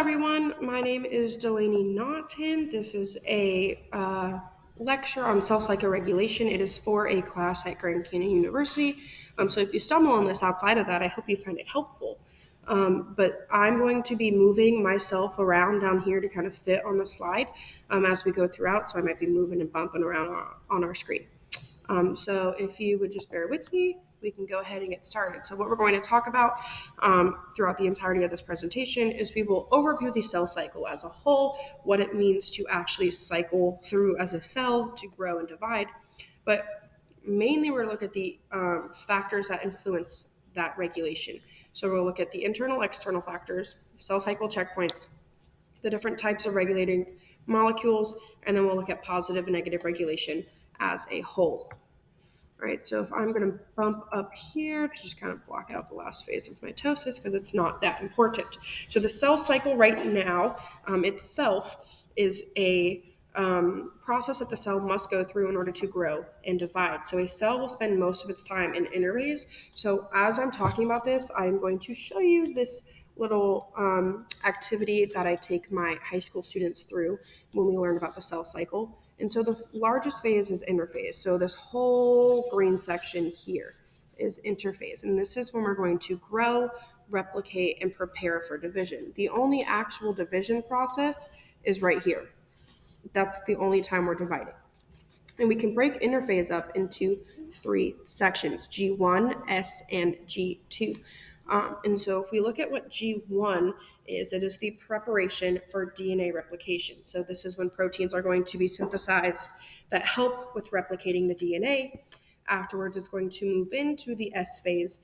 everyone. My name is Delaney Naughton. This is a lecture on cell cycle regulation. It is for a class at Grand Canyon University. So if you stumble on this outside of that, I hope you find it helpful. But I'm going to be moving myself around down here to kind of fit on the slide as we go throughout. So I might be moving and bumping around on our screen. So if you would just bear with me, we can go ahead and get started. So what we're going to talk about throughout the entirety of this presentation is we will overview the cell cycle as a whole, what it means to actually cycle through as a cell to grow and divide. But mainly we're going to look at the factors that influence that regulation. So we'll look at the internal, external factors, cell cycle checkpoints, the different types of regulating molecules, and then we'll look at positive and negative regulation as a whole. All right, so if I'm going to bump up here to just kind of block out the last phase of mitosis because it's not that important. So the cell cycle right now itself is a process that the cell must go through in order to grow and divide. So a cell will spend most of its time in interphase. So as I'm talking about this, I'm going to show you this little activity that I take my high school students through when we learn about the cell cycle. And so the largest phase is interphase. So this whole green section here is interphase. And this is when we're going to grow, replicate, and prepare for division. The only actual division process is right here. That's the only time we're dividing. And we can break interphase up into three sections, G1, S, and G2. And so if we look at what G1 is, it is the preparation for DNA replication. So this is when proteins are going to be synthesized that help with replicating the DNA. Afterwards, it's going to move into the S phase.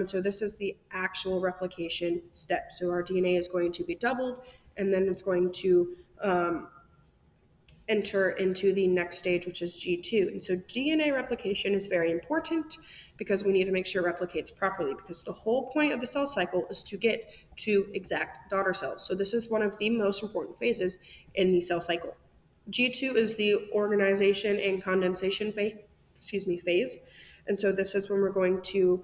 So this is the actual replication step. So our DNA is going to be doubled, and then it's going to enter into the next stage, which is G2. And so DNA replication is very important because we need to make sure it replicates properly, because the whole point of the cell cycle is to get to exact daughter cells. So this is one of the most important phases in the cell cycle. G2 is the organization and condensation phase. And so this is when we're going to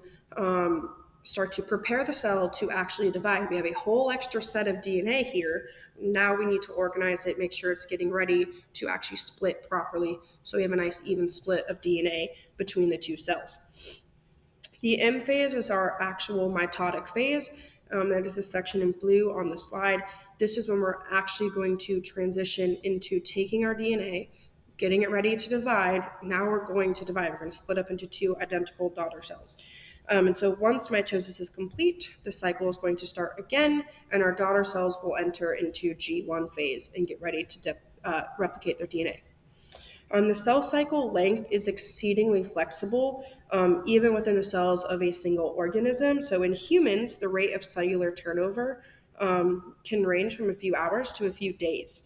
start to prepare the cell to actually divide. We have a whole extra set of DNA here. Now we need to organize it, make sure it's getting ready to actually split properly. So we have a nice even split of DNA between the two cells. The M phase is our actual mitotic phase. That is the section in blue on the slide. This is when we're actually going to transition into taking our DNA, getting it ready to divide. Now we're going to divide. We're going to split up into two identical daughter cells. And so once mitosis is complete, the cycle is going to start again, and our daughter cells will enter into G1 phase and get ready to replicate their DNA. The cell cycle length is exceedingly flexible, even within the cells of a single organism. So in humans, the rate of cellular turnover can range from a few hours to a few days.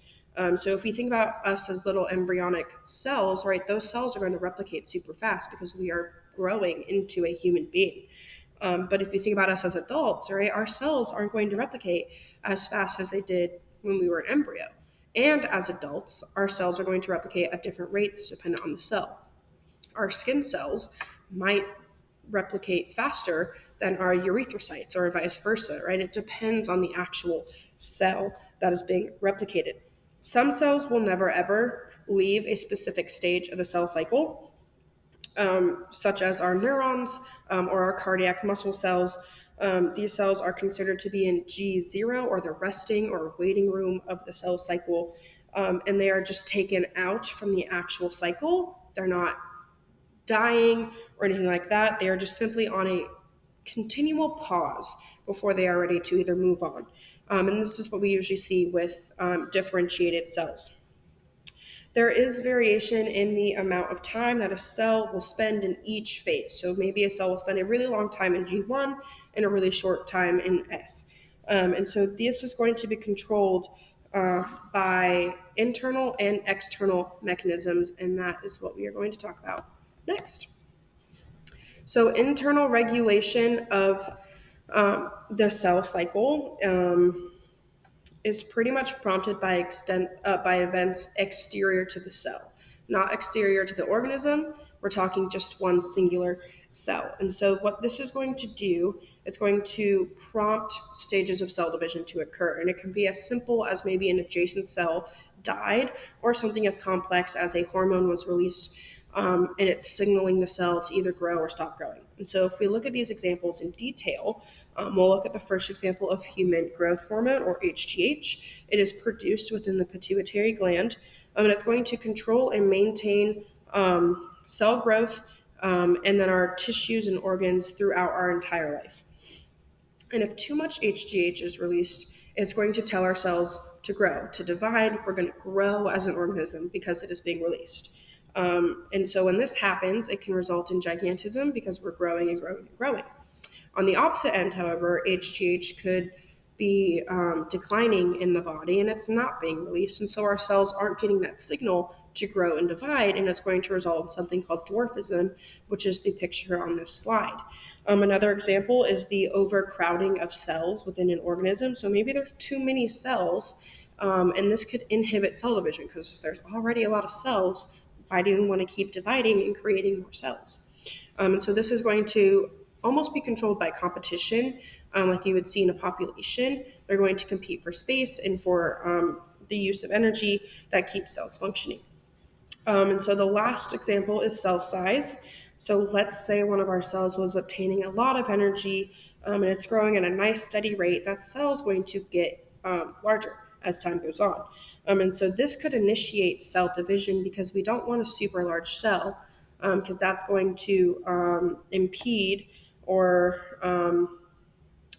So if we think about us as little embryonic cells, right, those cells are going to replicate super fast because we are growing into a human being. But if you think about us as adults, right, our cells aren't going to replicate as fast as they did when we were an embryo. And as adults, our cells are going to replicate at different rates dependent on the cell. Our skin cells might replicate faster than our erythrocytes or vice versa, right? It depends on the actual cell that is being replicated. Some cells will never ever leave a specific stage of the cell cycle, such as our neurons or our cardiac muscle cells. These cells are considered to be in G0, or the resting or waiting room of the cell cycle, and they are just taken out from the actual cycle. They're not dying or anything like that. They are just simply on a continual pause before they are ready to either move on. And this is what we usually see with differentiated cells. There is variation in the amount of time that a cell will spend in each phase. So maybe a cell will spend a really long time in G1 and a really short time in S. And so this is going to be controlled by internal and external mechanisms, and that is what we are going to talk about next. So internal regulation of the cell cycle is pretty much prompted by events exterior to the cell, not exterior to the organism, we're talking just one singular cell. And so what this is going to do, it's going to prompt stages of cell division to occur. And it can be as simple as maybe an adjacent cell died, or something as complex as a hormone was released, and it's signaling the cell to either grow or stop growing. And so if we look at these examples in detail, we'll look at the first example of human growth hormone, or HGH. It is produced within the pituitary gland, and it's going to control and maintain cell growth, and then our tissues and organs throughout our entire life. And if too much HGH is released, it's going to tell our cells to grow, to divide. We're going to grow as an organism because it is being released. And so when this happens, it can result in gigantism because we're growing and growing and growing. On the opposite end, however, HGH could be declining in the body and it's not being released. And so our cells aren't getting that signal to grow and divide, and it's going to result in something called dwarfism, which is the picture on this slide. Another example is the overcrowding of cells within an organism. So maybe there's too many cells, and this could inhibit cell division because if there's already a lot of cells, why do we want to keep dividing and creating more cells? And so this is going to almost be controlled by competition, like you would see in a population. They're going to compete for space and for the use of energy that keeps cells functioning. And so the last example is cell size. So let's say one of our cells was obtaining a lot of energy, and it's growing at a nice steady rate. That cell is going to get larger as time goes on. And so this could initiate cell division because we don't want a super large cell, because that's going to impede or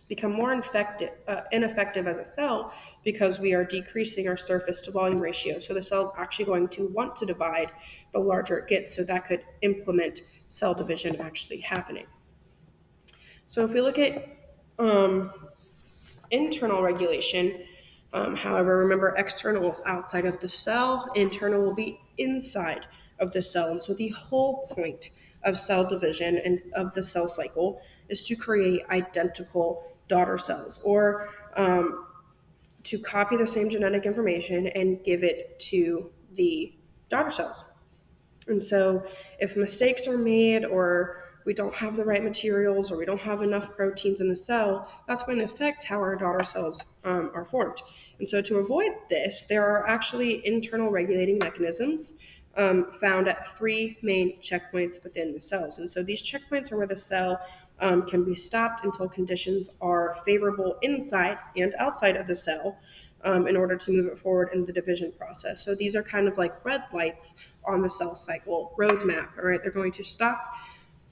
become more ineffective as a cell because we are decreasing our surface to volume ratio. So the cell is actually going to want to divide the larger it gets, so that could implement cell division actually happening. So if we look at internal regulation, however, remember external is outside of the cell, internal will be inside of the cell. And so the whole point of cell division and of the cell cycle is to create identical daughter cells, or to copy the same genetic information and give it to the daughter cells. And so if mistakes are made, or we don't have the right materials, or we don't have enough proteins in the cell, that's going to affect how our daughter cells are formed. And so to avoid this, there are actually internal regulating mechanisms found at three main checkpoints within the cells. And so these checkpoints are where the cell can be stopped until conditions are favorable inside and outside of the cell, in order to move it forward in the division process. So these are kind of like red lights on the cell cycle roadmap. All right, they're going to stop,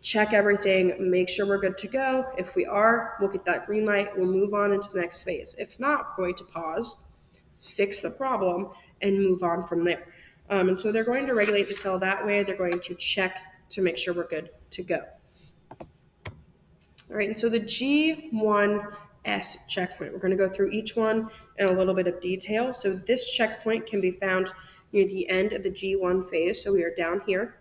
check everything, make sure we're good to go. If we are, we'll get that green light, we'll move on into the next phase. If not, we're going to pause, fix the problem, and move on from there. And so they're going to regulate the cell that way. They're going to check to make sure we're good to go. All right, and so the G1S checkpoint, we're going to go through each one in a little bit of detail. So this checkpoint can be found near the end of the G1 phase. So we are down here.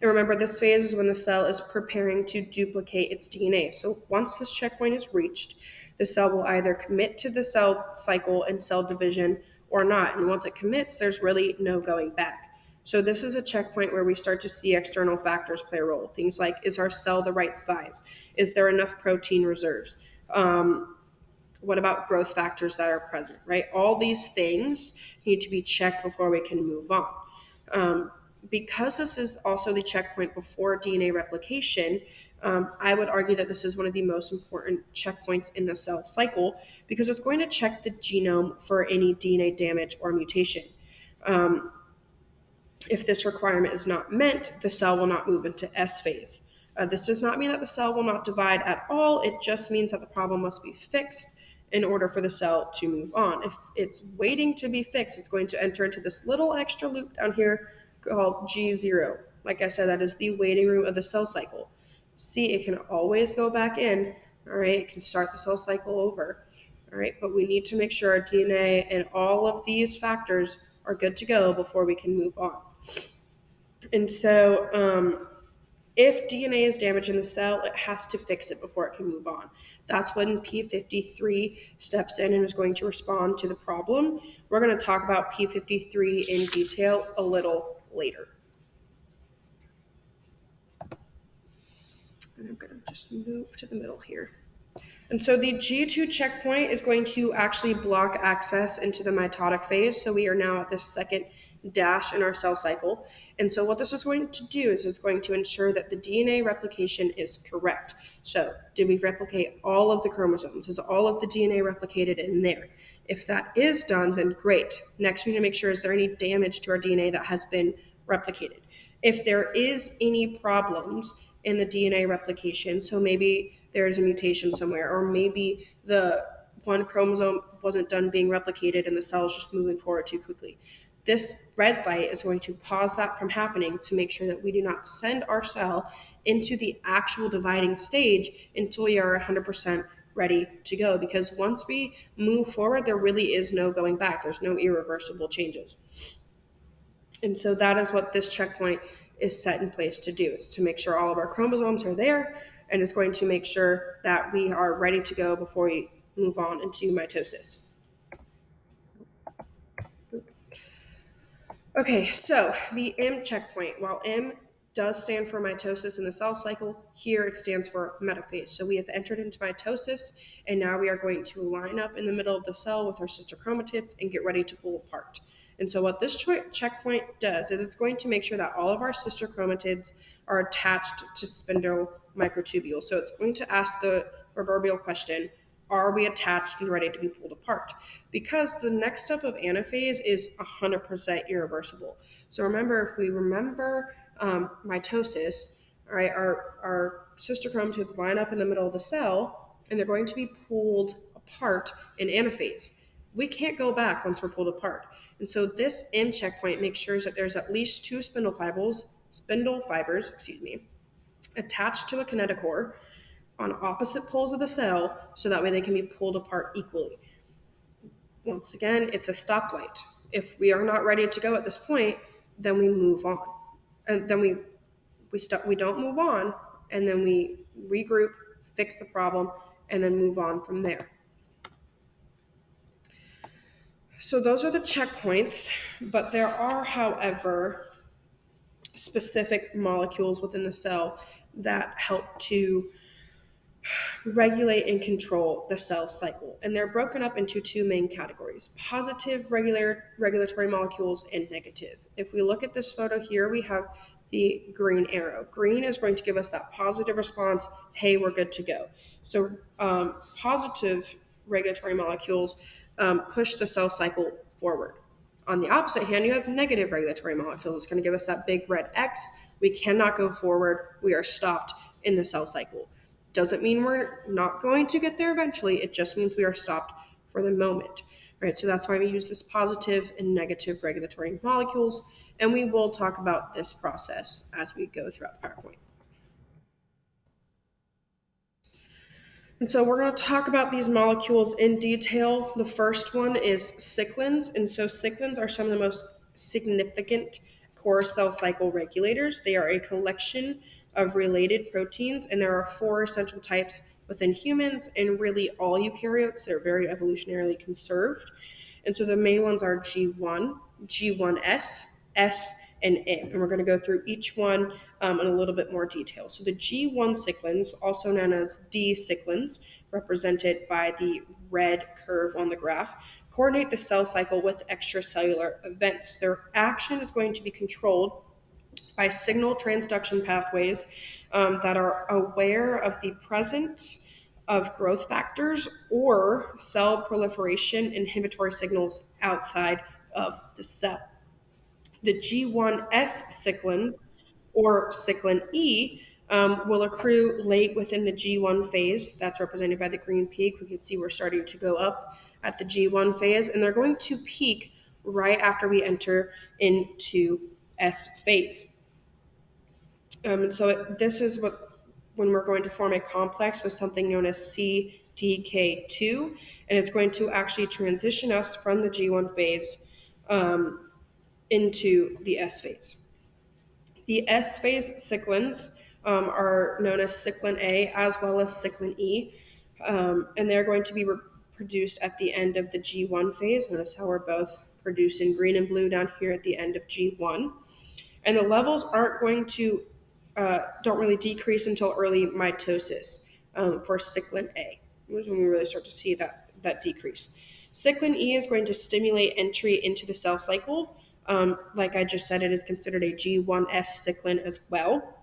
And remember, this phase is when the cell is preparing to duplicate its DNA. So once this checkpoint is reached, the cell will either commit to the cell cycle and cell division or not. And once it commits, there's really no going back. So this is a checkpoint where we start to see external factors play a role. Things like, is our cell the right size? Is there enough protein reserves? What about growth factors that are present, right? All these things need to be checked before we can move on. Because this is also the checkpoint before DNA replication, I would argue that this is one of the most important checkpoints in the cell cycle because it's going to check the genome for any DNA damage or mutation. If this requirement is not met, the cell will not move into S phase. This does not mean that the cell will not divide at all. It just means that the problem must be fixed in order for the cell to move on. If it's waiting to be fixed, it's going to enter into this little extra loop down here called G0. Like I said, that is the waiting room of the cell cycle. See, it can always go back in, all right? It can start the cell cycle over, all right? But we need to make sure our DNA and all of these factors are good to go before we can move on. And so if DNA is damaged in the cell, it has to fix it before it can move on. That's when P53 steps in and is going to respond to the problem. We're going to talk about P53 in detail a little later. just move to the middle here. And so the G2 checkpoint is going to actually block access into the mitotic phase. So we are now at this second dash in our cell cycle. And so what this is going to do is it's going to ensure that the DNA replication is correct. So did we replicate all of the chromosomes? Is all of the DNA replicated in there? If that is done, then great. Next, we need to make sure, is there any damage to our DNA that has been replicated? If there is any problems in the DNA replication, so maybe there's a mutation somewhere, or maybe the one chromosome wasn't done being replicated and the cell is just moving forward too quickly. This red light is going to pause that from happening to make sure that we do not send our cell into the actual dividing stage until we are 100% ready to go. Because once we move forward, there really is no going back, there's no irreversible changes. And so that is what this checkpoint is set in place to do, is to make sure all of our chromosomes are there, and it's going to make sure that we are ready to go before we move on into mitosis. Okay, so the M checkpoint, while M does stand for mitosis in the cell cycle, here it stands for metaphase. So we have entered into mitosis, and now we are going to line up in the middle of the cell with our sister chromatids and get ready to pull apart. And so what this checkpoint does is it's going to make sure that all of our sister chromatids are attached to spindle microtubules. So it's going to ask the proverbial question, are we attached and ready to be pulled apart? Because the next step of anaphase is 100% irreversible. So remember, if we remember mitosis, all right, our sister chromatids line up in the middle of the cell, and they're going to be pulled apart in anaphase. We can't go back once we're pulled apart. And so this M checkpoint makes sure that there's at least two spindle fibers, attached to a kinetochore on opposite poles of the cell, so that way they can be pulled apart equally. Once again, it's a stoplight. If we are not ready to go at this point, then we move on. And then we don't move on, and then we regroup, fix the problem, and then move on from there. So those are the checkpoints, but there are, however, specific molecules within the cell that help to regulate and control the cell cycle. And they're broken up into two main categories: positive regulatory molecules and negative. If we look at this photo here, we have the green arrow. Green is going to give us that positive response, hey, we're good to go. So positive regulatory molecules push the cell cycle forward. On the opposite hand, you have negative regulatory molecules. It's going to give us that big red X. We cannot go forward. We are stopped in the cell cycle. Doesn't mean we're not going to get there eventually. It just means we are stopped for the moment, right? So that's why we use this positive and negative regulatory molecules, and we will talk about this process as we go throughout the PowerPoint. And so we're going to talk about these molecules in detail. The first one is cyclins. And so cyclins are some of the most significant core cell cycle regulators. They are a collection of related proteins, and there are 4 essential types within humans and really all eukaryotes. They're very evolutionarily conserved. And so the main ones are G1, G1S, S, and N. And we're going to go through each one in a little bit more detail. So the G1 cyclins, also known as D cyclins, represented by the red curve on the graph, coordinate the cell cycle with extracellular events. Their action is going to be controlled by signal transduction pathways that are aware of the presence of growth factors or cell proliferation inhibitory signals outside of the cell. The G1S cyclins, or cyclin E, will accrue late within the G1 phase. That's represented by the green peak. We can see we're starting to go up at the G1 phase, and they're going to peak right after we enter into S phase. And so this is when we're going to form a complex with something known as CDK2, and it's going to actually transition us from the G1 phase into the S phase. The S phase cyclins are known as cyclin A as well as cyclin E, and they're going to be produced at the end of the G1 phase. Notice how we're both produced in green and blue down here at the end of G1. And the levels aren't going to don't really decrease until early mitosis for cyclin A. This is when we really start to see that decrease. Cyclin E is going to stimulate entry into the cell cycle. Like I just said, it is considered a G1S cyclin as well.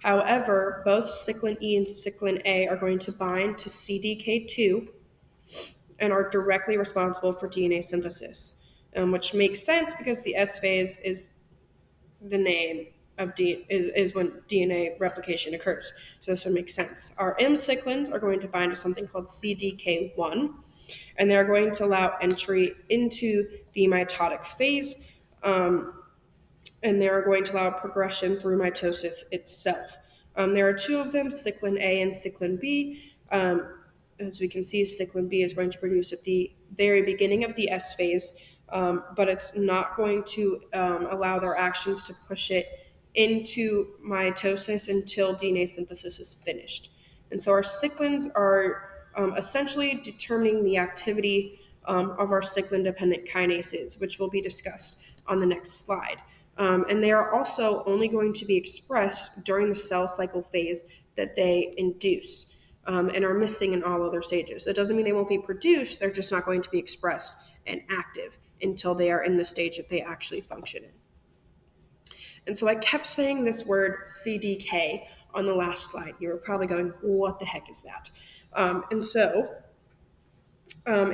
However, both cyclin E and cyclin A are going to bind to CDK2 and are directly responsible for DNA synthesis, which makes sense because the S phase is the name of is when DNA replication occurs. So this would make sense. Our M cyclins are going to bind to something called CDK1, and they're going to allow entry into the mitotic phase, and they're going to allow progression through mitosis itself. There are two of them, cyclin A and cyclin B. As we can see, cyclin B is going to produce at the very beginning of the S phase, but it's not going to allow their actions to push it into mitosis until DNA synthesis is finished. And so our cyclins are essentially determining the activity of our cyclin-dependent kinases, which will be discussed on the next slide. And they are also only going to be expressed during the cell cycle phase that they induce, and are missing in all other stages. It doesn't mean they won't be produced, they're just not going to be expressed and active until they are in the stage that they actually function in. And so I kept saying this word CDK on the last slide. You were probably going, what the heck is that? A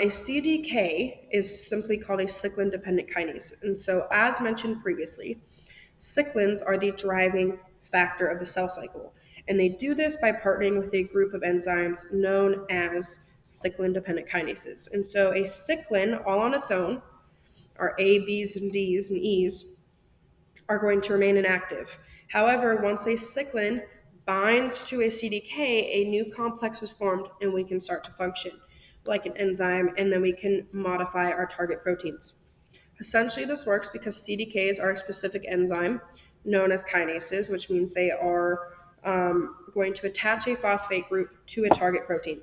CDK is simply called a cyclin-dependent kinase. And so, as mentioned previously, cyclins are the driving factor of the cell cycle. And they do this by partnering with a group of enzymes known as cyclin-dependent kinases. And so a cyclin, all on its own, our A, B's, and D's, and E's, are going to remain inactive. However, once a cyclin binds to a CDK, a new complex is formed and we can start to function like an enzyme, and then we can modify our target proteins. Essentially, this works because CDKs are a specific enzyme known as kinases, which means they are going to attach a phosphate group to a target protein.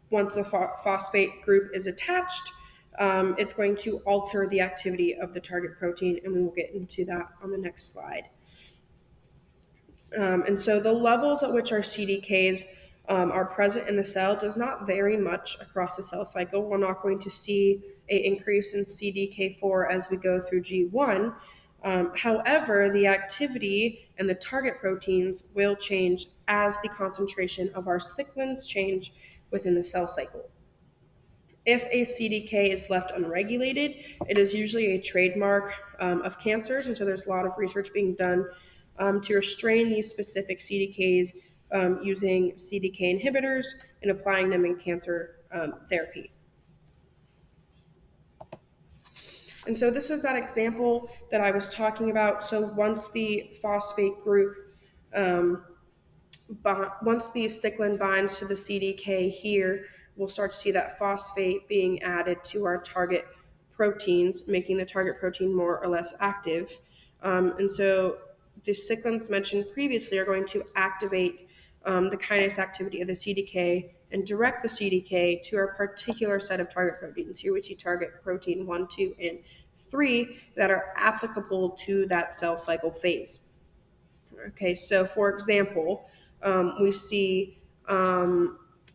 Once a phosphate group is attached, it's going to alter the activity of the target protein, and we will get into that on the next slide. And so the levels at which our CDKs are present in the cell does not vary much across the cell cycle. We're not going to see an increase in CDK4 as we go through G1. However, the activity and the target proteins will change as the concentration of our cyclins change within the cell cycle. If a CDK is left unregulated, it is usually a trademark of cancers, and so there's a lot of research being done to restrain these specific CDKs using CDK inhibitors and applying them in cancer therapy. And so this is that example that I was talking about. So once the phosphate group, once the cyclin binds to the CDK here, we'll start to see that phosphate being added to our target proteins, making the target protein more or less active. And so the cyclins mentioned previously are going to activate the kinase activity of the CDK and direct the CDK to a particular set of target proteins. Here we see target protein 1, 2, and 3 that are applicable to that cell cycle phase. Okay, so for example, we see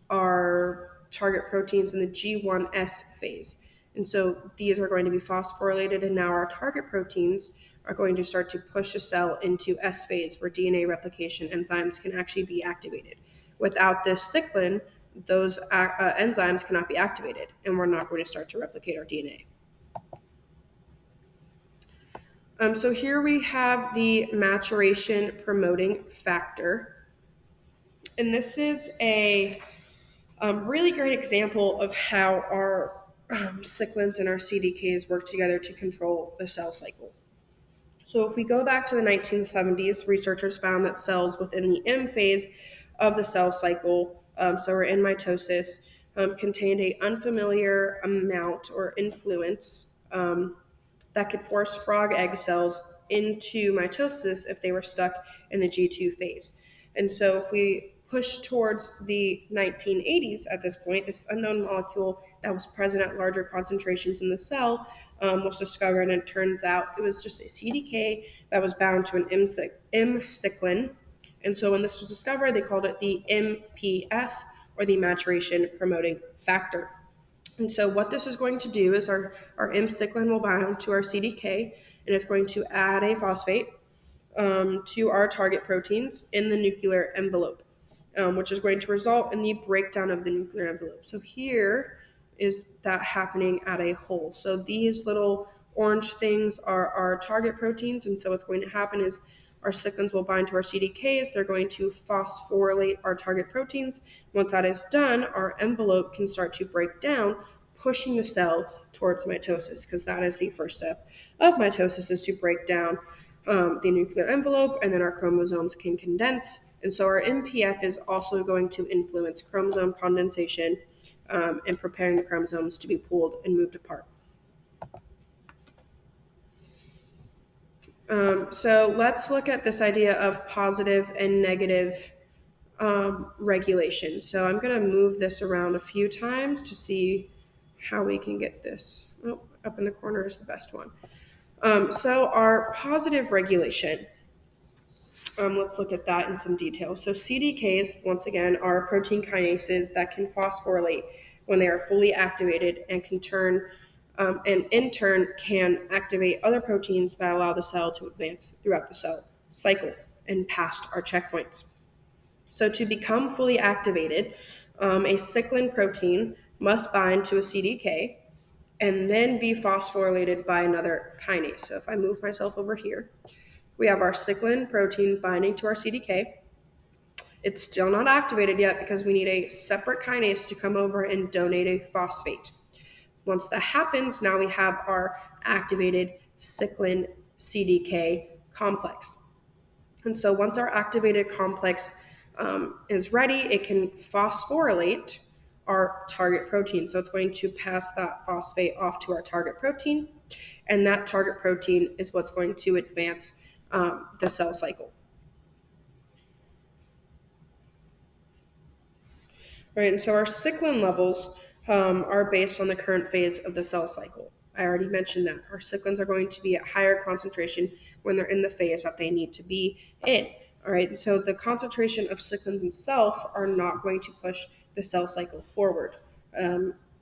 our target proteins in the G1S phase. And so these are going to be phosphorylated, and now our target proteins are going to start to push a cell into S phase where DNA replication enzymes can actually be activated. Without this cyclin, those enzymes cannot be activated, and we're not going to start to replicate our DNA. So here we have the maturation promoting factor. And this is a really great example of how our cyclins and our CDKs work together to control the cell cycle. So if we go back to the 1970s, researchers found that cells within the M phase of the cell cycle, so we're in mitosis, contained an unfamiliar amount or influence that could force frog egg cells into mitosis if they were stuck in the G2 phase. And so if we push towards the 1980s at this point. This unknown molecule that was present at larger concentrations in the cell was discovered, and it turns out it was just a CDK that was bound to an M-cyclin. And so when this was discovered, they called it the MPF, or the maturation promoting factor. And so what this is going to do is our M-cyclin will bind to our CDK, and it's going to add a phosphate to our target proteins in the nuclear envelope, which is going to result in the breakdown of the nuclear envelope. So here is that happening at a whole. So these little orange things are our target proteins, and so what's going to happen is our cyclins will bind to our CDKs. They're going to phosphorylate our target proteins. Once that is done, our envelope can start to break down, pushing the cell towards mitosis, because that is the first step of mitosis, is to break down the nuclear envelope, and then our chromosomes can condense. And so our MPF is also going to influence chromosome condensation and preparing the chromosomes to be pulled and moved apart. So let's look at this idea of positive and negative regulation. So I'm going to move this around a few times to see how we can get this. Oh, up in the corner is the best one. So our positive regulation, let's look at that in some detail. So CDKs, once again, are protein kinases that can phosphorylate when they are fully activated and can turn, and in turn can activate other proteins that allow the cell to advance throughout the cell cycle and past our checkpoints. So to become fully activated, a cyclin protein must bind to a CDK and then be phosphorylated by another kinase. So if I move myself over here, we have our cyclin protein binding to our CDK. It's still not activated yet because we need a separate kinase to come over and donate a phosphate. Once that happens, now we have our activated cyclin CDK complex. And so once our activated complex is ready, it can phosphorylate our target protein. So it's going to pass that phosphate off to our target protein, and that target protein is what's going to advance the cell cycle. Right, and so our cyclin levels are based on the current phase of the cell cycle. I already mentioned that. Our cyclins are going to be at higher concentration when they're in the phase that they need to be in. All right, and so the concentration of cyclins themselves are not going to push the cell cycle forward.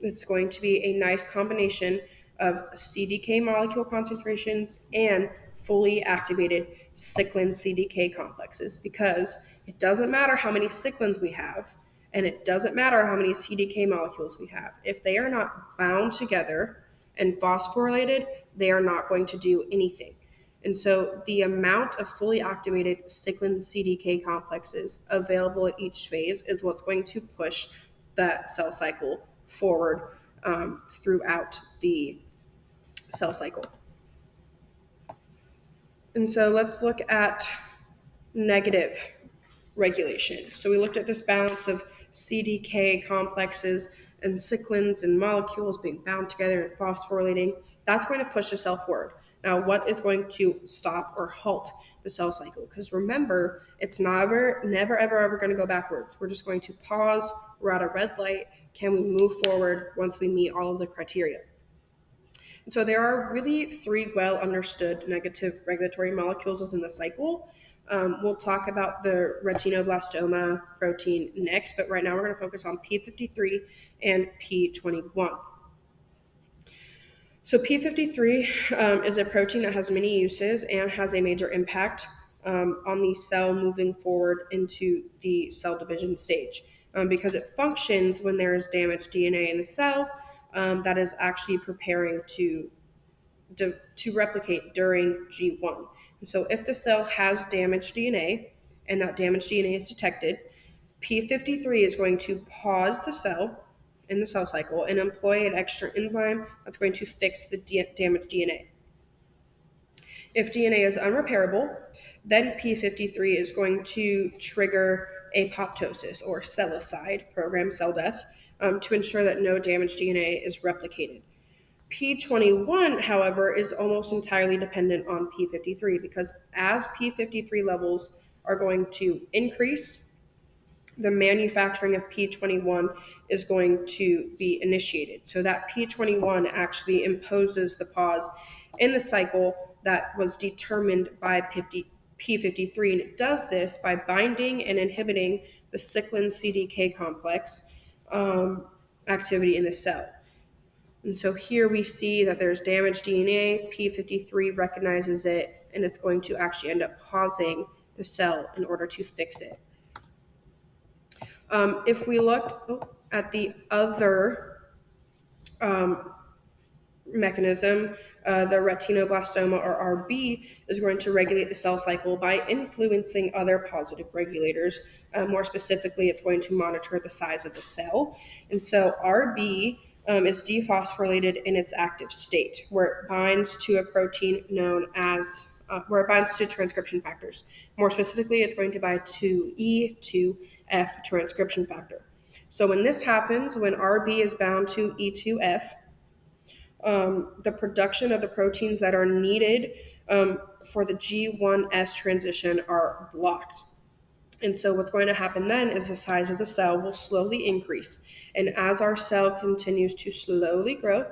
It's going to be a nice combination of CDK molecule concentrations and fully activated cyclin CDK complexes, because it doesn't matter how many cyclins we have, and it doesn't matter how many CDK molecules we have. If they are not bound together and phosphorylated, they are not going to do anything. And so the amount of fully activated cyclin CDK complexes available at each phase is what's going to push that cell cycle forward throughout the cell cycle. And so let's look at negative regulation. So we looked at this balance of CDK complexes and cyclins and molecules being bound together and phosphorylating. That's going to push the cell forward. Now, what is going to stop or halt the cell cycle? Because remember, it's never, ever going to go backwards. We're just going to pause. We're at a red light. Can we move forward once we meet all of the criteria? And so there are really three well understood negative regulatory molecules within the cycle. We'll talk about the retinoblastoma protein next, but right now we're going to focus on P53 and P21. So P53 is a protein that has many uses and has a major impact on the cell moving forward into the cell division stage, because it functions when there is damaged DNA in the cell that is actually preparing to replicate during G1. And so if the cell has damaged DNA and that damaged DNA is detected, P53 is going to pause the cell in the cell cycle and employ an extra enzyme that's going to fix the damaged DNA. If DNA is unrepairable, then P53 is going to trigger apoptosis or cellicide, programmed cell death, to ensure that no damaged DNA is replicated. P21, however, is almost entirely dependent on P53, because as P53 levels are going to increase, the manufacturing of P21 is going to be initiated. So that P21 actually imposes the pause in the cycle that was determined by P53, and it does this by binding and inhibiting the cyclin CDK complex activity in the cell. And so here we see that there's damaged DNA, P53 recognizes it, and it's going to actually end up pausing the cell in order to fix it. If we look at the other mechanism, the retinoblastoma or RB is going to regulate the cell cycle by influencing other positive regulators. More specifically, it's going to monitor the size of the cell. And so RB is dephosphorylated in its active state, where it binds to a protein known as where it binds to transcription factors. More specifically, it's going to bind to E2F transcription factor. So when this happens, when RB is bound to E2F, the production of the proteins that are needed for the G1S transition are blocked. And so what's going to happen then is the size of the cell will slowly increase. And as our cell continues to slowly grow,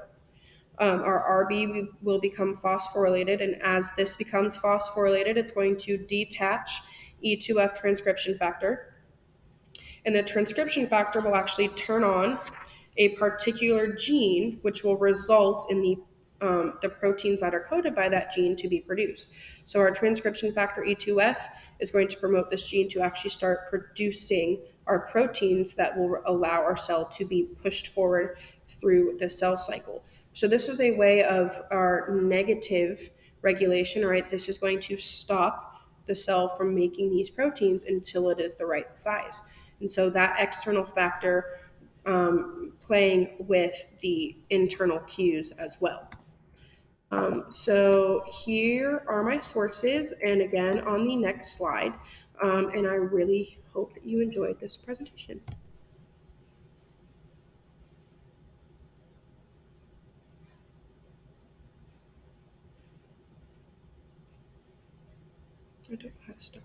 our RB will become phosphorylated. And as this becomes phosphorylated, it's going to detach E2F transcription factor. And the transcription factor will actually turn on a particular gene, which will result in the proteins that are coded by that gene to be produced. So our transcription factor E2F is going to promote this gene to actually start producing our proteins that will allow our cell to be pushed forward through the cell cycle. So this is a way of our negative regulation, right? This is going to stop the cell from making these proteins until it is the right size. And so that external factor playing with the internal cues as well. So here are my sources, and again on the next slide. And I really hope that you enjoyed this presentation. I don't know how to stop.